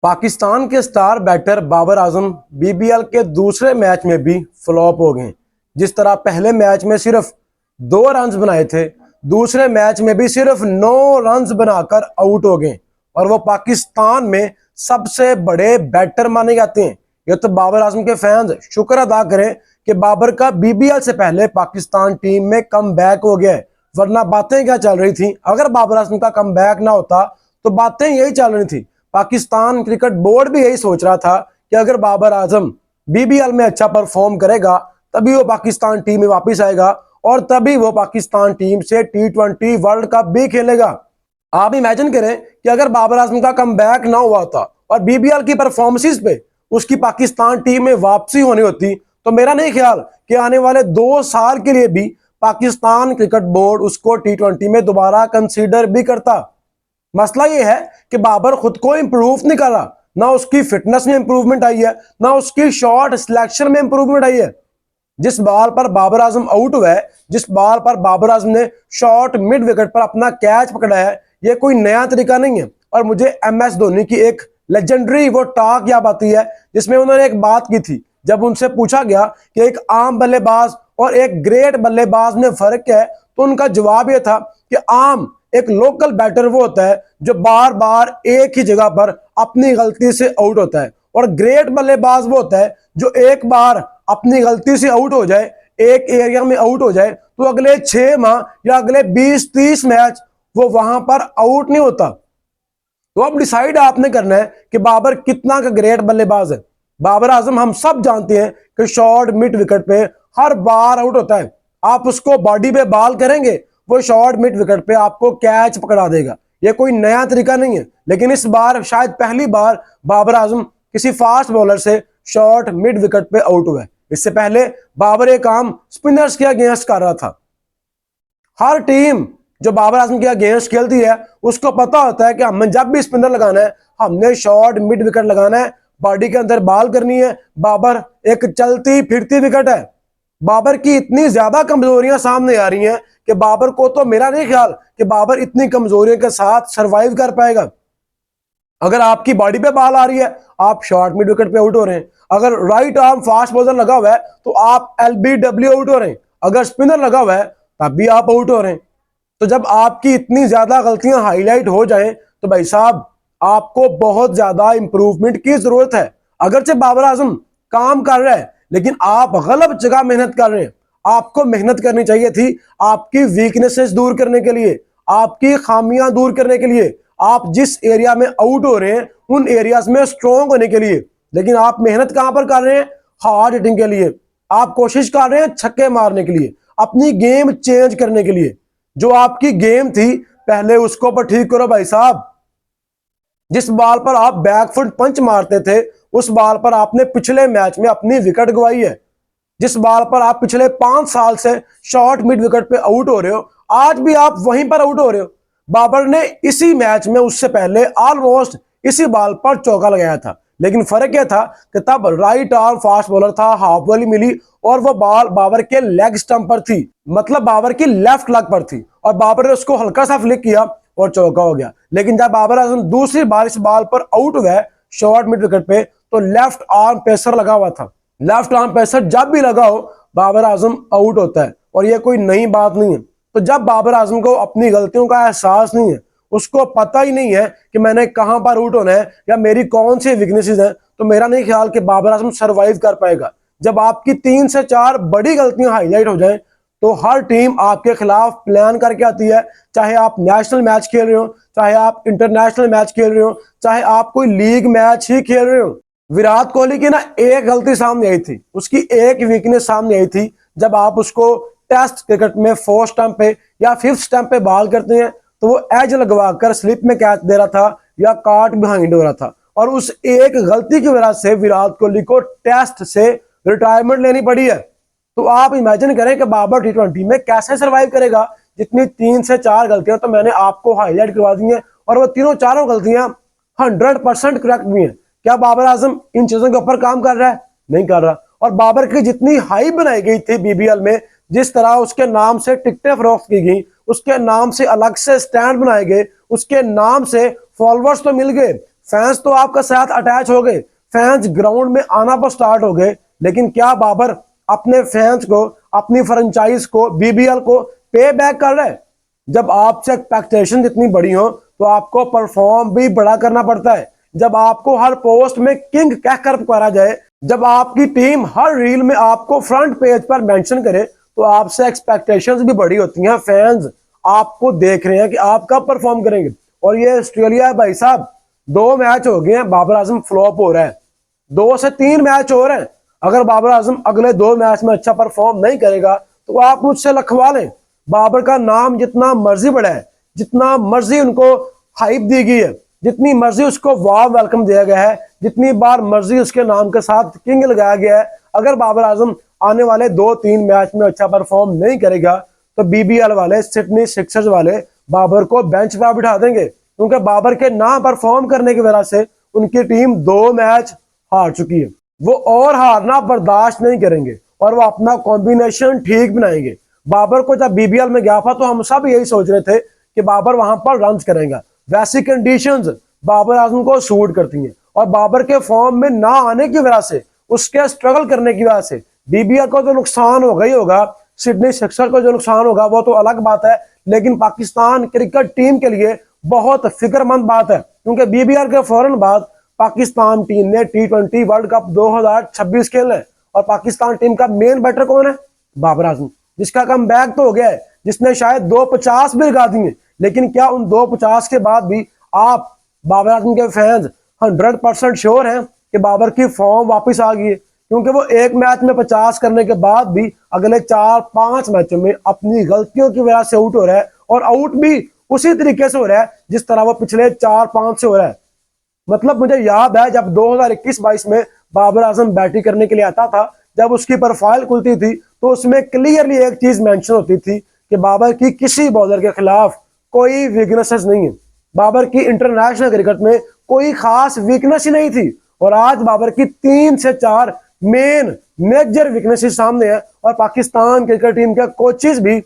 पाकिस्तान के star batter Babar Azam BBL के दूसरे मैच में भी फ्लॉप हो गए। जिस तरह पहले मैच में सिर्फ 2 रन बनाए थे, दूसरे मैच में भी सिर्फ 9 रन बनाकर आउट हो गए और वो पाकिस्तान में सबसे बड़े बैटर माने जाते हैं। ये तो बाबर आजम के फैंस शुक्र अदा करें कि बाबर का बीबीएल से पहले पाकिस्तान टीम में कम बैक हो गया है, वरना बातें क्या चल रही थी। अगर बाबर आजम का कम बैक ना होता तो बातें यही चल रही थी। पाकिस्तान क्रिकेट बोर्ड भी यही सोच रहा था कि अगर बाबर आजम बीबीएल में अच्छा परफॉर्म करेगा तभी वो पाकिस्तान टीम में वापस आएगा और तभी वो पाकिस्तान टीम से T20 वर्ल्ड कप भी खेलेगा। आप इमेजिन करें कि अगर बाबर आजम का कम बैक ना हुआ था और बीबीएल की परफॉर्मेंस पे उसकी पाकिस्तान टीम में वापसी होनी होती तो मेरा नहीं ख्याल कि आने वाले 2 साल के लिए भी पाकिस्तान क्रिकेट बोर्ड उसको T20 में दोबारा कंसीडर भी करता। मसला ये है कि बाबर खुद को इंप्रूव नहीं कर रहा, ना उसकी फिटनेस में इंप्रूवमेंट आई है, ना उसकी शॉट सिलेक्शन में इंप्रूवमेंट आई है। जिस बॉल पर बाबर आजम आउट हुआ है, जिस बॉल पर बाबर आजम ने शॉर्ट मिड विकेट पर अपना कैच पकड़ा है, ये कोई नया तरीका नहीं है। और मुझे MS धोनी की एक लेजेंडरी वो टॉक याद आती है जिसमें उन्होंने एक बात की थी। जब उनसे पूछा गया कि एक आम बल्लेबाज और एक ग्रेट बल्लेबाज में फर्क क्या है, तो उनका जवाब यह था कि आम एक लोकल बैटर वो होता है जो बार बार एक ही जगह पर अपनी गलती से आउट होता है, और ग्रेट बल्लेबाज वो होता है जो एक बार अपनी गलती से आउट हो जाए, एक एरिया में आउट हो जाए तो अगले 6 माह या अगले 20-30 मैच वो वहां पर आउट नहीं होता। तो अब डिसाइड आपने करना है कि बाबर कितना का ग्रेट बल्लेबाज है। बाबर आजम हम सब जानते हैं कि शॉर्ट मिड विकेट पे हर बार आउट होता है। आप उसको बॉडी पे बॉल करेंगे, वो शॉर्ट मिड विकेट पे आपको कैच पकड़ा देगा। ये कोई नया तरीका नहीं है, लेकिन इस बार शायद पहली बार बाबर आजम किसी फास्ट बॉलर से शॉर्ट मिड विकेट पे आउट हुआ है। इससे पहले बाबर ये काम स्पिनर्स के अगेंस्ट कर रहा था। हर टीम जो बाबर आजम के अगेंस्ट खेलती है उसको पता होता है कि हमें जब भी स्पिनर लगाना है हमने शॉर्ट मिड विकेट लगाना है, बॉडी के अंदर बॉल करनी है। बाबर एक चलती फिरती विकेट है। बाबर की इतनी ज्यादा कमजोरियां सामने आ रही हैं कि बाबर को तो मेरा नहीं ख्याल कि बाबर इतनी कमजोरियों के साथ सरवाइव कर पाएगा। अगर आपकी बॉडी पे बॉल आ रही है आप शॉर्ट मिड विकेट पे आउट हो रहे हैं, अगर राइट आर्म फास्ट बॉलर लगा हुआ है तो आप LBW आउट हो रहे हैं, अगर स्पिनर लगा हुआ है तब भी आप आउट हो रहे हैं। तो जब आपकी इतनी ज्यादा गलतियां हाईलाइट हो जाएं तो भाई साहब आपको बहुत ज्यादा इंप्रूवमेंट की जरूरत है। अगरचे बाबर आजम काम कर रहा है लेकिन आप गलत जगह मेहनत कर रहे हैं। आपको मेहनत करनी चाहिए थी आपकी वीकनेसेस दूर करने के लिए, आपकी खामियां दूर करने के लिए, आप जिस एरिया में आउट हो रहे हैं उन एरियाज में स्ट्रॉन्ग होने के लिए। लेकिन आप मेहनत कहां पर कर रहे हैं? हार्ड हिटिंग के लिए। आप कोशिश कर रहे हैं छक्के मारने के लिए, अपनी गेम चेंज करने के लिए। जो आपकी गेम थी पहले उसको पर ठीक करो भाई साहब। जिस बॉल पर आप बैकफुट पंच मारते थे उस बॉल पर आपने पिछले मैच में अपनी विकेट गवाई है। जिस बॉल पर आप पिछले 5 साल से शॉर्ट मिड विकेट पे आउट हो रहे हो, आज भी आप वहीं पर आउट हो रहे हो। बाबर ने इसी मैच में उससे पहले ऑलमोस्ट इसी बॉल पर चौका लगाया था, लेकिन फर्क यह था कि तब राइट आर्म फास्ट बॉलर था, हाफ वॉली मिली और वो बॉल बाबर के लेग स्टंप पर थी, मतलब बाबर की लेफ्ट लेग पर थी, और बाबर ने उसको हल्का सा फ्लिक किया और चौका हो गया। लेकिन जब बाबर आजम दूसरी बार इस बॉल पर आउट हुआ शॉर्ट मिड विकेट पे तो लेफ्ट आर्म पेसर लगा हुआ था। लेफ्ट आर्म पेसर जब भी लगा हो बाबर आजम आउट होता है, और ये कोई नई बात नहीं है। तो जब बाबर आजम को अपनी गलतियों का एहसास नहीं है, उसको पता ही नहीं है कि मैंने कहां पर आउट होना है या मेरी कौन सी वीकनेसेस हैं, तो मेरा नहीं ख्याल कि बाबर आजम सरवाइव कर पाएगा। जब आपकी 3 से 4 बड़ी गलतियां हाईलाइट हो जाएं तो हर टीम आपके खिलाफ प्लान करके आती है। चाहे आप नेशनल मैच खेल रहे हो, चाहे आप इंटरनेशनल मैच खेल रहे हो, चाहे आप कोई लीग मैच ही खेल रहे हो। विराट कोहली की ना एक गलती सामने आई थी, उसकी एक वीकनेस सामने आई थी। जब आप उसको टेस्ट क्रिकेट में 4th स्टंप पे या 5th स्टंप पे बॉल करते हैं तो वो एज लगवाकर स्लिप में कैच दे रहा था या काट बिहाइंड हो रहा था, और उस एक गलती की वजह से विराट कोहली को टेस्ट से रिटायरमेंट लेनी पड़ी है। तो आप इमेजिन करें कि बाबर T20 में कैसे सरवाइव करेगा। जितनी 3 से 4 गलतियां तो मैंने आपको हाईलाइट करवा दी हैं, और वो तीनों चारों गलतियां 100% करेक्ट भी हैं। क्या बाबर आजम इन चीजों के ऊपर काम कर रहा है? नहीं कर रहा। और बाबर की जितनी हाई बनाई गई थी BBL में, जिस तरह उसके नाम से टिकटें फरोख्त की गई, उसके नाम से अलग से स्टैंड बनाए गए, उसके नाम से फॉलोअर्स तो मिल गए, फैंस तो आपका साथ अटैच हो गए, फैंस ग्राउंड में आना पर स्टार्ट हो गए, लेकिन क्या बाबर अपने फैंस को, अपनी फ्रेंचाइज को, बीबीएल को पे बैक कर रहे हैं? जब आपसे एक्सपेक्टेशन इतनी बड़ी हो तो आपको परफॉर्म भी बड़ा करना पड़ता है। जब आपको हर पोस्ट में किंग कहकर पुकारा जाए, जब आपकी टीम हर रील में आपको फ्रंट पेज पर मेंशन करे, तो आपसे एक्सपेक्टेशंस भी बड़ी होती हैं। फैंस आपको देख रहे हैं कि आप कब परफॉर्म करेंगे। और ये ऑस्ट्रेलिया है भाई साहब, 2 मैच हो गए हैं, बाबर आजम फ्लॉप हो रहा है। 2 से 3 मैच हो रहे हैं। अगर बाबर आजम अगले 2 मैच में अच्छा परफॉर्म नहीं करेगा तो आप मुझसे लखवा लें। बाबर का नाम जितना मर्जी बढ़ा है, जितना मर्जी उनको हाइप दी गई है, जितनी मर्जी उसको वार्म वेलकम दिया गया है, जितनी बार मर्जी उसके नाम के साथ किंग लगाया गया है, अगर बाबर आजम आने वाले 2-3 मैच में अच्छा परफॉर्म नहीं करेगा तो बीबीएल वाले, सिडनी सिक्सर्स वाले बाबर को बेंच पर बिठा देंगे, क्योंकि बाबर के ना परफॉर्म करने की वजह से उनकी टीम 2 मैच हार चुकी है। वो और हारना बर्दाश्त नहीं करेंगे और वो अपना कॉम्बिनेशन ठीक बनाएंगे। बाबर को जब बीबीएल में गया था तो हम सब यही सोच रहे थे कि बाबर वहां पर रन करेगा। वैसी कंडीशंस बाबर आजम को सूट करती हैं और बाबर के फॉर्म में ना आने की वजह से, उसके स्ट्रगल करने की वजह से बीबीएल को तो नुकसान होगा ही होगा, सिडनी सिक्सर्स को जो नुकसान होगा वो तो अलग बात है, लेकिन पाकिस्तान क्रिकेट टीम के लिए बहुत फिक्रमंद बात है, क्योंकि बीबीएल के फौरन बाद पाकिस्तान टीम ने T20 वर्ल्ड कप 2026 खेलना है। और पाकिस्तान टीम का मेन बैटर कौन है? बाबर आजम, जिसका कम बैक तो हो गया है, जिसने शायद 250 भी लगा दिए। लेकिन क्या उन 250 के बाद भी आप बाबर आजम के फैंस 100% श्योर हैं कि बाबर की फॉर्म वापस आ गई है? क्योंकि वो एक मैच में 50 करने के बाद भी अगले 4-5 मैचों में अपनी गलतियों की वजह से आउट हो रहा है, और आउट भी उसी तरीके से हो रहा है जिस तरह वो पिछले 4-5 से हो रहा है। मतलब मुझे याद है जब 2021-22 में बाबर आजम बैटिंग करने के लिए आता था, जब उसकी प्रोफाइल खुलती थी तो उसमें क्लियरली एक चीज मेंशन होती थी कि बाबर की किसी बॉलर के खिलाफ कोई वीकनेसेस नहीं है। बाबर की इंटरनेशनल क्रिकेट में कोई खास वीकनेस ही नहीं थी, और आज बाबर की 3 से 4 मेन मेजर वीकनेसेस सामने है, और पाकिस्तान क्रिकेट टीम के कोचेस भी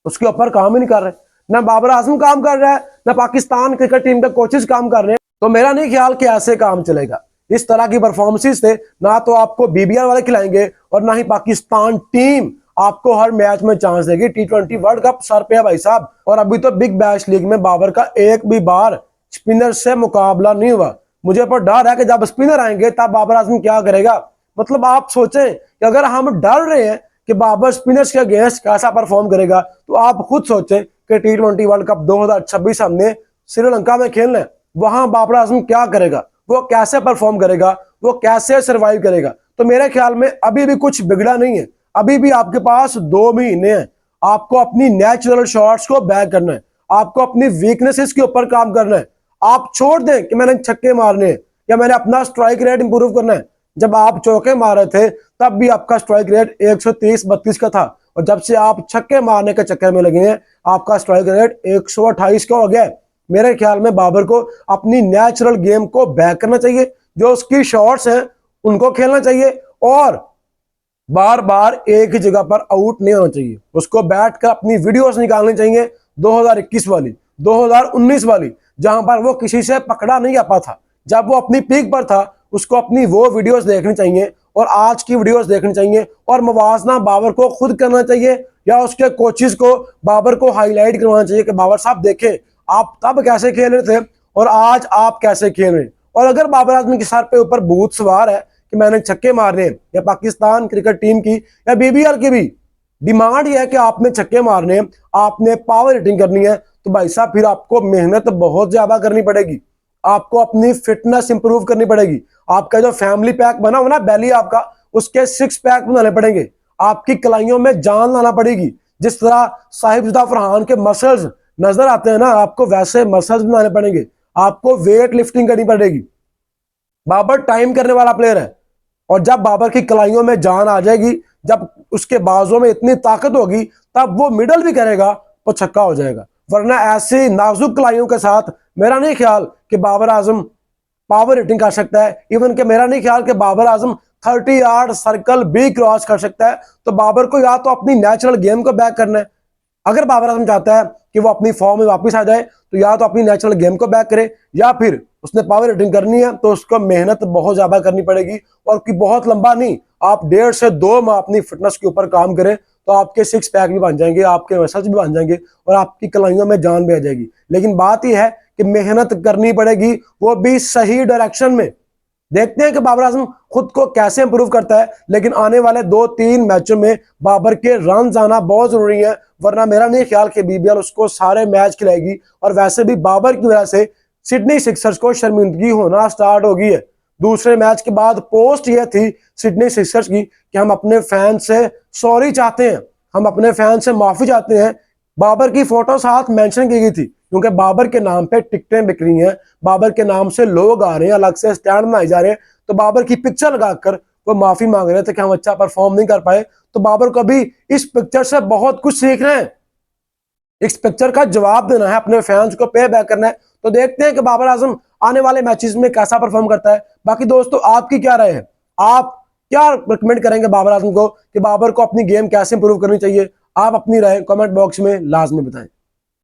उसके ऊपर काम ही नहीं कर रहे। ना बाबर आजम काम कर रहा है, ना पाकिस्तान क्रिकेट टीम के कोचेस काम कर रहे हैं। तो मेरा नहीं ख्याल कि ऐसे काम चलेगा। इस तरह की परफॉर्मेंसेस से ना तो आपको बीबीएल वाले खिलाएंगे और ना ही पाकिस्तान टीम आपको हर मैच में चांस देगी। T20 वर्ल्ड कप सर पे है भाई साहब, और अभी तो बिग बैश लीग में बाबर का एक भी बार स्पिनर से मुकाबला नहीं हुआ। मुझे पर डर है कि जब स्पिनर आएंगे तब बाबर आजम क्या करेगा। मतलब आप सोचें कि अगर हम डर रहे हैं कि बाबर स्पिनर्स के अगेंस्ट कैसा परफॉर्म करेगा, तो आप खुद सोचें कि T20 वर्ल्ड कप 2026 हमने श्रीलंका में खेलना है, वहां बाबर आजम क्या करेगा, वो कैसे परफॉर्म करेगा, वो कैसे सर्वाइव करेगा। तो मेरे ख्याल में अभी भी कुछ बिगड़ा नहीं है, अभी भी आपके पास 2 महीने हैं। आपको अपनी नेचुरल शॉट्स को बैक करना है, आपको अपनी वीकनेसेस के ऊपर काम करना है। आप छोड़ दें कि मैंने छक्के मारने हैं या मैंने अपना स्ट्राइक रेट इंप्रूव करना है। जब आप चौके मार रहे थे तब भी आपका स्ट्राइक रेट 130-32 का था, और जब से आप छक्के मारने के चक्कर में लगे हैं आपका स्ट्राइक रेट 128 का हो गया है। मेरे ख्याल में बाबर को अपनी नेचुरल गेम को बैक करना चाहिए, जो उसकी शॉट्स हैं उनको खेलना चाहिए, और बार बार एक ही जगह पर आउट नहीं होना चाहिए। उसको बैठ कर अपनी वीडियोस निकालनी चाहिए, 2021 वाली, 2019 वाली, जहां पर वो किसी से पकड़ा नहीं आ पाता था, जब वो अपनी पीक पर था। उसको अपनी वो वीडियोस देखनी चाहिए और आज की वीडियोस देखनी चाहिए, और मुवाजना बाबर को खुद करना चाहिए या उसके कोचेस को बाबर को हाईलाइट करवाना चाहिए कि बाबर साहब देखें आप तब कैसे खेल रहे थे और आज आप कैसे खेल रहे हैं। और अगर बाबर आजम के सर पे ऊपर भूत सवार है कि मैंने छक्के मारने हैं, या पाकिस्तान क्रिकेट टीम की या बीबीएल की भी डिमांड यह है कि आपने छक्के मारने हैं, आपने पावर हिटिंग करनी है, तो भाई साहब फिर आपको मेहनत बहुत ज्यादा करनी पड़ेगी, आपको अपनी फिटनेस इंप्रूव करनी पड़ेगी। आपका जो फैमिली पैक बना हो ना बैली आपका, उसके 6 पैक बनाने पड़ेंगे, आपकी कलाइयों में जान लाना पड़ेगी। जिस तरह साहिबजादा फरहान के मसल्स नजर आते हैं ना, आपको वैसे मसल्स बनाने पड़ेंगे, आपको वेट लिफ्टिंग करनी पड़ेगी। बाबर टाइम करने वाला प्लेयर है, और जब बाबर की कलाइयों में जान आ जाएगी, जब उसके बाजों में इतनी ताकत होगी, तब वो मिडल भी करेगा तो छक्का हो जाएगा। वरना ऐसी नाजुक कलाइयों के साथ मेरा नहीं ख्याल कि बाबर आजम पावर हिटिंग कर सकता है। इवन कि मेरा नहीं ख्याल कि बाबर आजम 30 यार्ड सर्कल भी क्रॉस कर सकता है। तो बाबर को या तो अपनी नेचुरल गेम को बैक करना है, अगर बाबर आजम चाहता है कि वो अपनी फॉर्म में वापस आ जाए, तो या तो अपनी नेचुरल गेम को बैक करे, या फिर उसने पावर हिटिंग करनी है तो उसको मेहनत बहुत ज्यादा करनी पड़ेगी, और कि बहुत लंबा नहीं, आप 1.5 से 2 माह अपनी फिटनेस के ऊपर काम करें तो आपके 6 पैक भी बन जाएंगे, आपके मसल्स भी बन जाएंगे और आपकी कलाइयों में जान भी आ जाएगी। लेकिन बात यह है कि मेहनत करनी पड़ेगी, वो भी सही डायरेक्शन में। देखते हैं कि बाबर आजम खुद को कैसे इंप्रूव करता है, लेकिन आने वाले 2-3 मैचों में बाबर के रन आना बहुत जरूरी है, वरना मेरा नहीं ख्याल कि बीबीएल उसको सारे मैच खिलाएगी। और वैसे भी बाबर की वजह से सिडनी सिक्सर्स को शर्मिंदगी होना स्टार्ट हो गई है। दूसरे मैच के बाद पोस्ट यह थी सिडनी सिक्सर्स की कि हम अपने फैन से सॉरी चाहते हैं, हम अपने फैन से माफी चाहते हैं। बाबर की फोटो साथ मेंशन की गई थी, क्योंकि बाबर के नाम पे टिकटें बिक रही हैं, बाबर के नाम से लोग आ रहे हैं, अलग से स्टैंड बनाए जा रहे हैं, तो बाबर की पिक्चर लगाकर वो माफी मांग रहे थे कि हम अच्छा परफॉर्म नहीं कर पाए। तो बाबर को भी इस पिक्चर से बहुत कुछ सीखना है, इस पिक्चर का जवाब देना है, अपने फैंस को पे बैक करना है। तो देखते हैं कि बाबर आजम आने वाले मैचेस में कैसा परफॉर्म करता है। बाकी दोस्तों आपकी क्या राय है, आप क्या रिकमेंड करेंगे बाबर आजम को कि बाबर को अपनी गेम कैसे इंप्रूव करनी चाहिए? आप अपनी राय कमेंट बॉक्स में लाजमी बताएं।